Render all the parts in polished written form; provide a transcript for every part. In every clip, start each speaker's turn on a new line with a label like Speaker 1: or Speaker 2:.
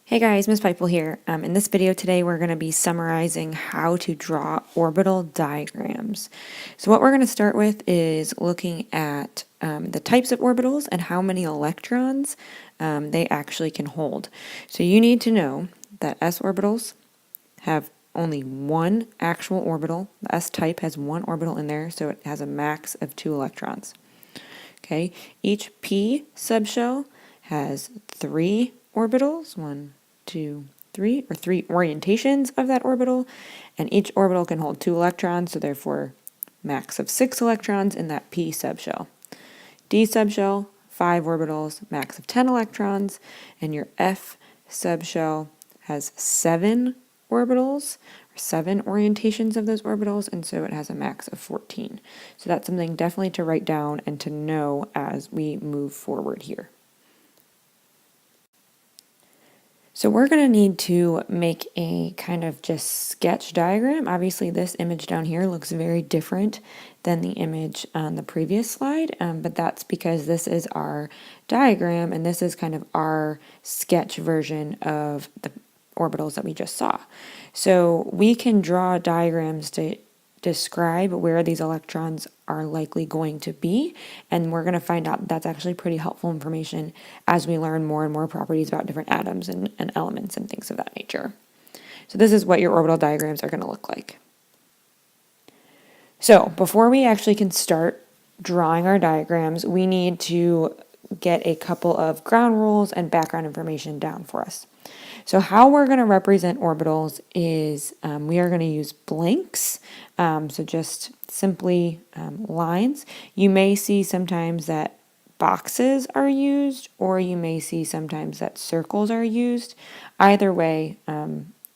Speaker 1: Hey guys, Miss Pipel here. In this video today, we're going to be summarizing how to draw orbital diagrams. So what we're going to start with is looking at the types of orbitals and how many electrons they actually can hold. So you need to know that s orbitals have only one actual orbital. The s type has one orbital in there, so it has a max of 2 electrons. Okay, each p subshell has 3 orbitals, 1, 2, 3, or 3 orientations of that orbital, and each orbital can hold 2 electrons, so therefore max of 6 electrons in that p subshell. D subshell, 5 orbitals, max of 10 electrons, and your F subshell has 7 orbitals, or 7 orientations of those orbitals, and so it has a max of 14. So that's something definitely to write down and to know as we move forward here. So we're going to need to make a kind of just sketch diagram. Obviously this image down here looks very different than the image on the previous slide, but that's because this is our diagram and this is kind of our sketch version of the orbitals that we just saw. So we can draw diagrams to describe where these electrons are likely going to be, and we're going to find out that's actually pretty helpful information as we learn more and more properties about different atoms and elements and things of that nature. So this is what your orbital diagrams are going to look like. So before we actually can start drawing our diagrams, we need to get a couple of ground rules and background information down for us. So how we're going to represent orbitals is we are going to use blanks, so just simply lines. You may see sometimes that boxes are used, or you may see sometimes that circles are used. Either way,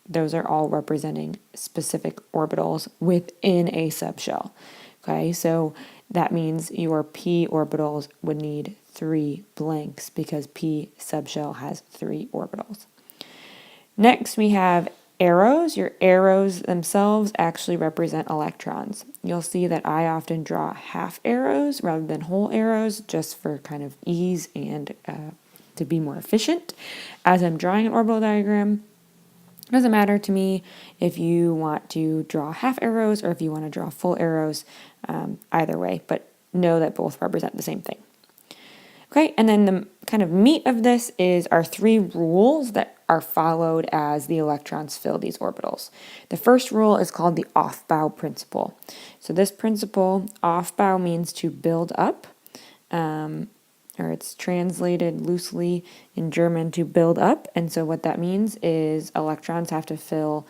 Speaker 1: those are all representing specific orbitals within a subshell. Okay, so that means your p orbitals would need 3 blanks because p subshell has 3 orbitals. Next, we have arrows. Your arrows themselves actually represent electrons. You'll see that I often draw half arrows rather than whole arrows just for kind of ease and to be more efficient as I'm drawing an orbital diagram. It doesn't matter to me if you want to draw half arrows or if you want to draw full arrows, either way, but know that both represent the same thing. Okay, and then the kind of meat of this is our 3 rules that are followed as the electrons fill these orbitals. The first rule is called the off-bow principle. So this principle, off-bow, means to build up, or it's translated loosely in German to build up, and so what that means is electrons have to fill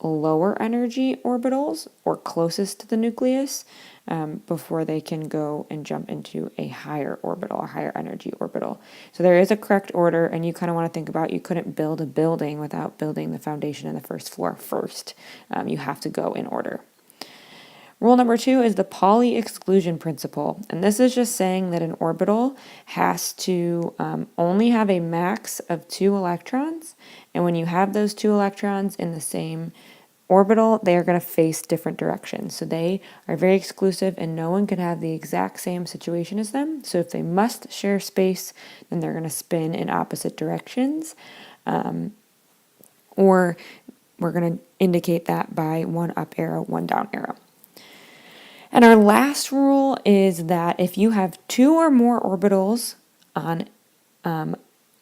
Speaker 1: lower energy orbitals or closest to the nucleus before they can go and jump into a higher orbital, a higher energy orbital. So there is a correct order, and you kind of want to think about you couldn't build a building without building the foundation and the first floor first. You have to go in order. Rule number 2 is the Pauli exclusion principle, and this is just saying that an orbital has to only have a max of 2 electrons, and when you have those 2 electrons in the same orbital, they are going to face different directions. So they are very exclusive and no one can have the exact same situation as them. So if they must share space, then they're going to spin in opposite directions. Or we're going to indicate that by 1 up arrow, 1 down arrow. And our last rule is that if you have 2 or more orbitals on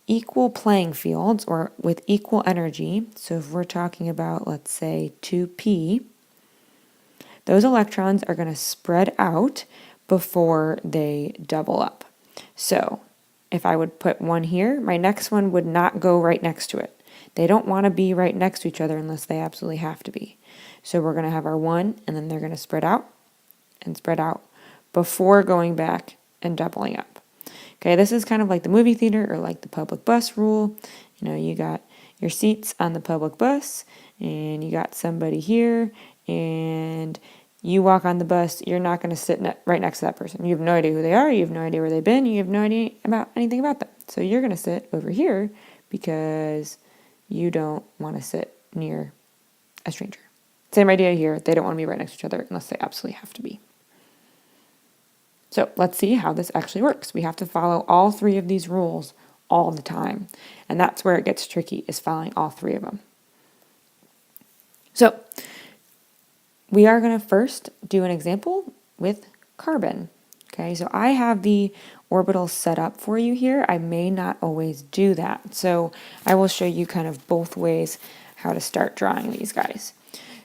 Speaker 1: equal playing fields or with equal energy, so if we're talking about, let's say, 2p, those electrons are going to spread out before they double up. So if I would put 1 here, my next one would not go right next to it. They don't want to be right next to each other unless they absolutely have to be. So we're going to have our 1, and then they're going to spread out and spread out before going back and doubling up. Okay, this is kind of like the movie theater or like the public bus rule. You know, you got your seats on the public bus and you got somebody here and you walk on the bus, you're not going to sit right next to that person. You have no idea who they are, you have no idea where they've been, you have no idea about anything about them. So you're going to sit over here because you don't want to sit near a stranger. Same idea here, they don't want to be right next to each other unless they absolutely have to be. So let's see how this actually works. We have to follow all 3 of these rules all the time. And that's where it gets tricky, is following all three of them. So we are going to first do an example with carbon. Okay, so I have the orbitals set up for you here. I may not always do that. So I will show you kind of both ways how to start drawing these guys.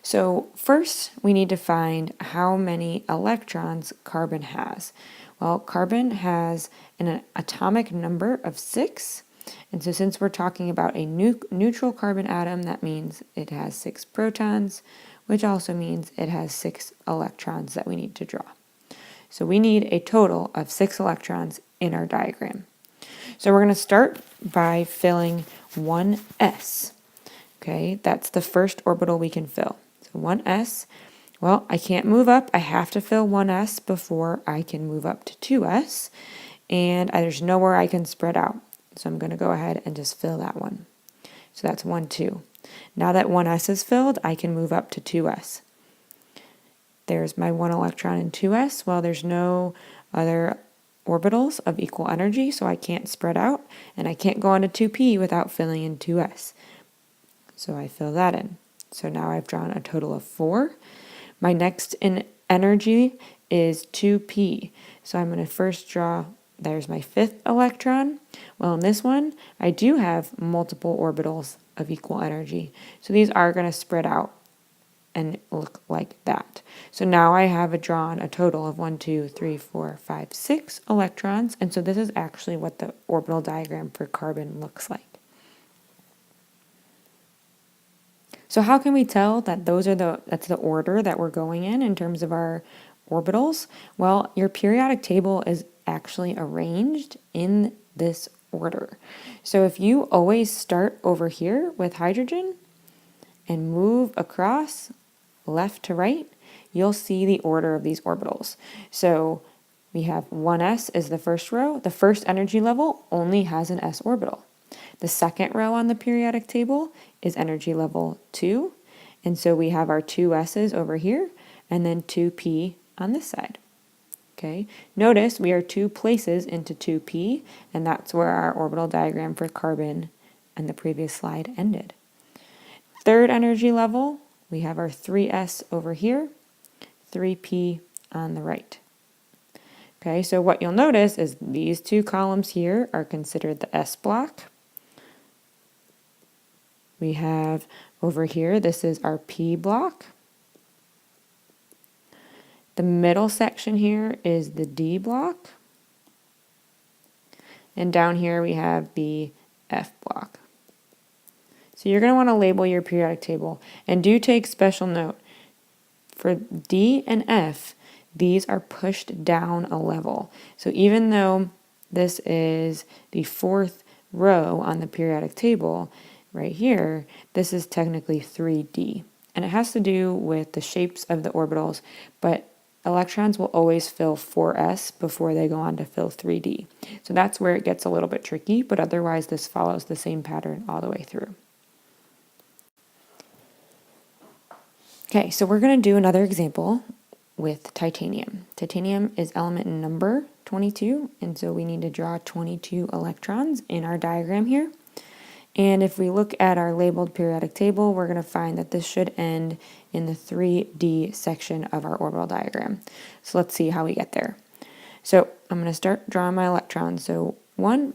Speaker 1: So first, we need to find how many electrons carbon has. Well, carbon has an atomic number of 6. And so since we're talking about a neutral carbon atom, that means it has 6 protons, which also means it has 6 electrons that we need to draw. So we need a total of 6 electrons in our diagram. So we're going to start by filling 1s. Okay, that's the first orbital we can fill. So 1s, well, I can't move up. I have to fill 1s before I can move up to 2s. And there's nowhere I can spread out. So I'm going to go ahead and just fill that one. So that's 1, 2. Now that 1s is filled, I can move up to 2s. There's my 1 electron in 2s. Well, there's no other orbitals of equal energy, so I can't spread out. And I can't go on to 2p without filling in 2s. So I fill that in. So now I've drawn a total of 4. My next in energy is 2p. So I'm going to first draw, there's my 5th electron. Well, in this one, I do have multiple orbitals of equal energy. So these are going to spread out and look like that. So now I have drawn a total of 1, 2, 3, 4, 5, 6 electrons. And so this is actually what the orbital diagram for carbon looks like. So how can we tell that that's the order that we're going in terms of our orbitals? Well, your periodic table is actually arranged in this order. So if you always start over here with hydrogen and move across left to right, you'll see the order of these orbitals. So we have 1s is the first row. The first energy level only has an s orbital. The second row on the periodic table is energy level 2. And so we have our 2 s's over here and then 2p on this side. Okay, notice we are 2 places into 2p, and that's where our orbital diagram for carbon and the previous slide ended. Third energy level, we have our 3s over here, 3p on the right. Okay, so what you'll notice is these 2 columns here are considered the s block. We have over here, this is our p block. The middle section here is the d block. And down here we have the f block. So you're going to want to label your periodic table, and do take special note. For D and F, these are pushed down a level. So even though this is the 4th row on the periodic table, right here, this is technically 3D. And it has to do with the shapes of the orbitals, but electrons will always fill 4s before they go on to fill 3d. So that's where it gets a little bit tricky, but otherwise this follows the same pattern all the way through. Okay, so we're going to do another example with titanium. Titanium is element number 22, and so we need to draw 22 electrons in our diagram here. And if we look at our labeled periodic table, we're going to find that this should end in the 3D section of our orbital diagram. So let's see how we get there. So I'm going to start drawing my electrons. So 1,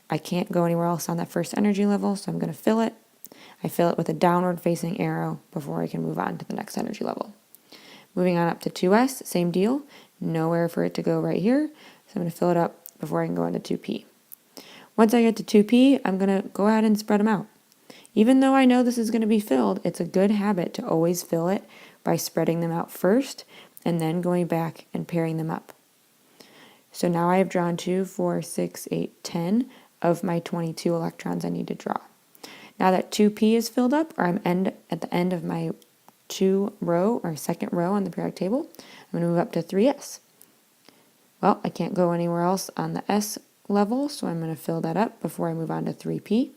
Speaker 1: I can't go anywhere else on that first energy level, so I'm going to fill it. I fill it with a downward facing arrow before I can move on to the next energy level. Moving on up to 2s, same deal. Nowhere for it to go right here, so I'm going to fill it up before I can go into 2p. Once I get to 2p, I'm going to go ahead and spread them out. Even though I know this is going to be filled, it's a good habit to always fill it by spreading them out first and then going back and pairing them up. So now I have drawn 2, 4, 6, 8, 10 of my 22 electrons I need to draw. Now that 2p is filled up, or I'm at the end of my 2 row or second row on the periodic table, I'm going to move up to 3s. Well, I can't go anywhere else on the s level, so I'm going to fill that up before I move on to 3p.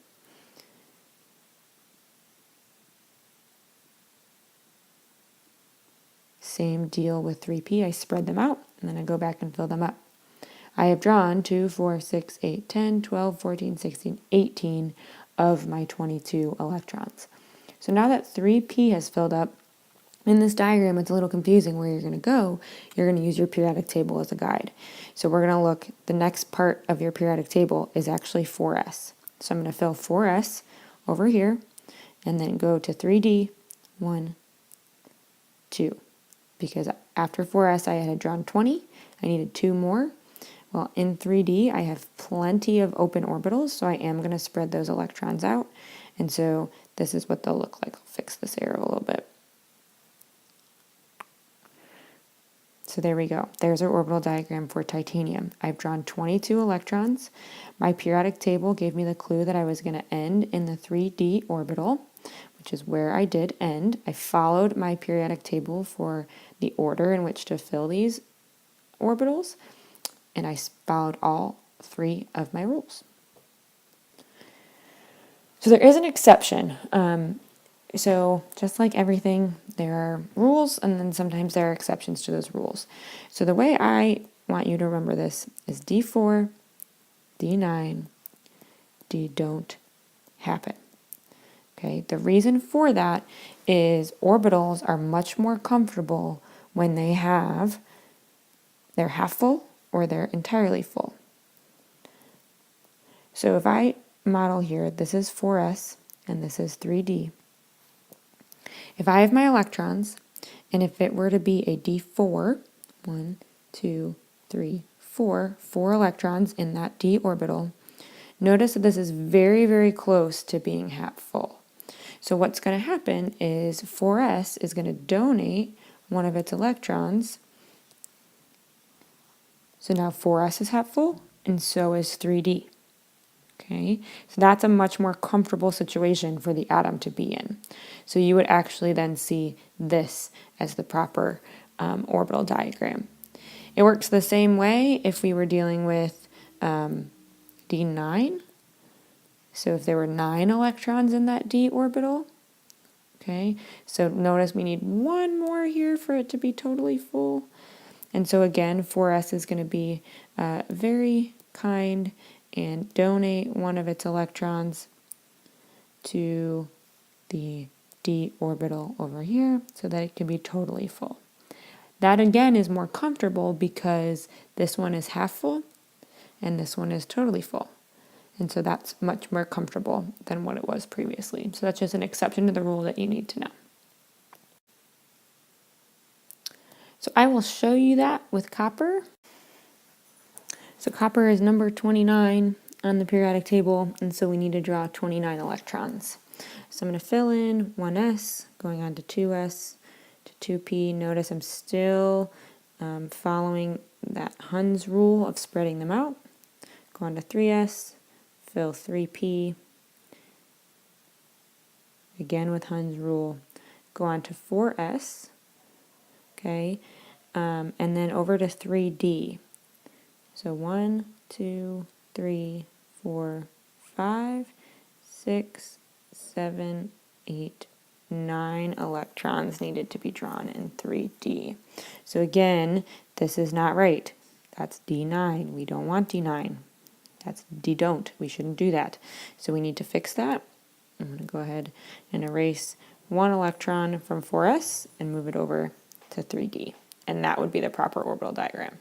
Speaker 1: Same deal with 3p, I spread them out, and then I go back and fill them up. I have drawn 2, 4, 6, 8, 10, 12, 14, 16, 18 of my 22 electrons. So now that 3p has filled up, in this diagram, it's a little confusing where you're going to go. You're going to use your periodic table as a guide. So we're going to look, the next part of your periodic table is actually 4s. So I'm going to fill 4s over here and then go to 3d, 1, 2. Because after 4s I had drawn 20, I needed 2 more. Well, in 3D I have plenty of open orbitals, so I am going to spread those electrons out. And so this is what they'll look like. I'll fix this arrow a little bit. So there we go. There's our orbital diagram for titanium. I've drawn 22 electrons. My periodic table gave me the clue that I was going to end in the 3D orbital, which is where I did end. I followed my periodic table for the order in which to fill these orbitals, and I followed all 3 of my rules. So there is an exception. So just like everything, there are rules, and then sometimes there are exceptions to those rules. So the way I want you to remember this is D4, D9, D don't happen. Okay, the reason for that is orbitals are much more comfortable when they're half full or they're entirely full. So if I model here, this is 4s and this is 3d. If I have my electrons, and if it were to be a d4, 1, 2, 3, 4 electrons in that d orbital, notice that this is very, very close to being half full. So what's going to happen is 4s is going to donate one of its electrons. So now 4s is half full, and so is 3d. Okay, so that's a much more comfortable situation for the atom to be in. So you would actually then see this as the proper orbital diagram. It works the same way if we were dealing with D9. So if there were 9 electrons in that d orbital, okay, so notice we need 1 more here for it to be totally full. And so again, 4s is going to be very kind and donate one of its electrons to the d orbital over here so that it can be totally full. That again is more comfortable because this one is half full and this one is totally full. And so that's much more comfortable than what it was previously. So that's just an exception to the rule that you need to know. So I will show you that with copper. So copper is number 29 on the periodic table, and so we need to draw 29 electrons. So I'm going to fill in 1s, going on to 2s, to 2p. Notice I'm still following that Hund's rule of spreading them out. Go on to 3s, fill 3p. Again with Hund's rule. Go on to 4s, okay, and then over to 3d. So 1, 2, 3, 4, 5, 6, 7, 8, 9 electrons needed to be drawn in 3D. So again, this is not right. That's D9. We don't want D9. That's D don't. We shouldn't do that. So we need to fix that. I'm going to go ahead and erase 1 electron from 4s and move it over to 3D. And that would be the proper orbital diagram.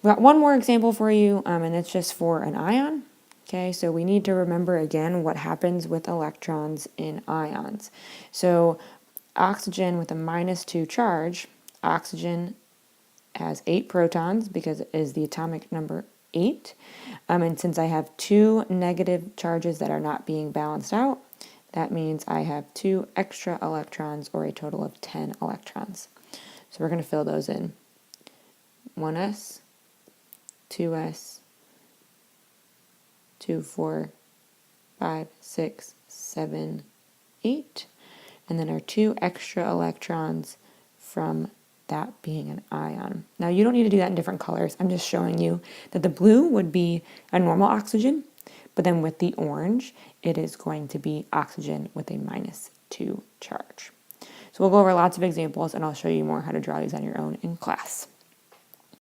Speaker 1: We've got one more example for you, and it's just for an ion. Okay, so we need to remember again what happens with electrons in ions. So oxygen with a -2 charge, oxygen has 8 protons because it is the atomic number 8. And since I have 2 negative charges that are not being balanced out, that means I have 2 extra electrons, or a total of 10 electrons. So we're going to fill those in. 1s, 2s, 2, 4, 5, 6, 7, 8, and then our 2 extra electrons from that being an ion. Now you don't need to do that in different colors. I'm just showing you that the blue would be a normal oxygen, but then with the orange, it is going to be oxygen with a -2 charge. So we'll go over lots of examples, and I'll show you more how to draw these on your own in class.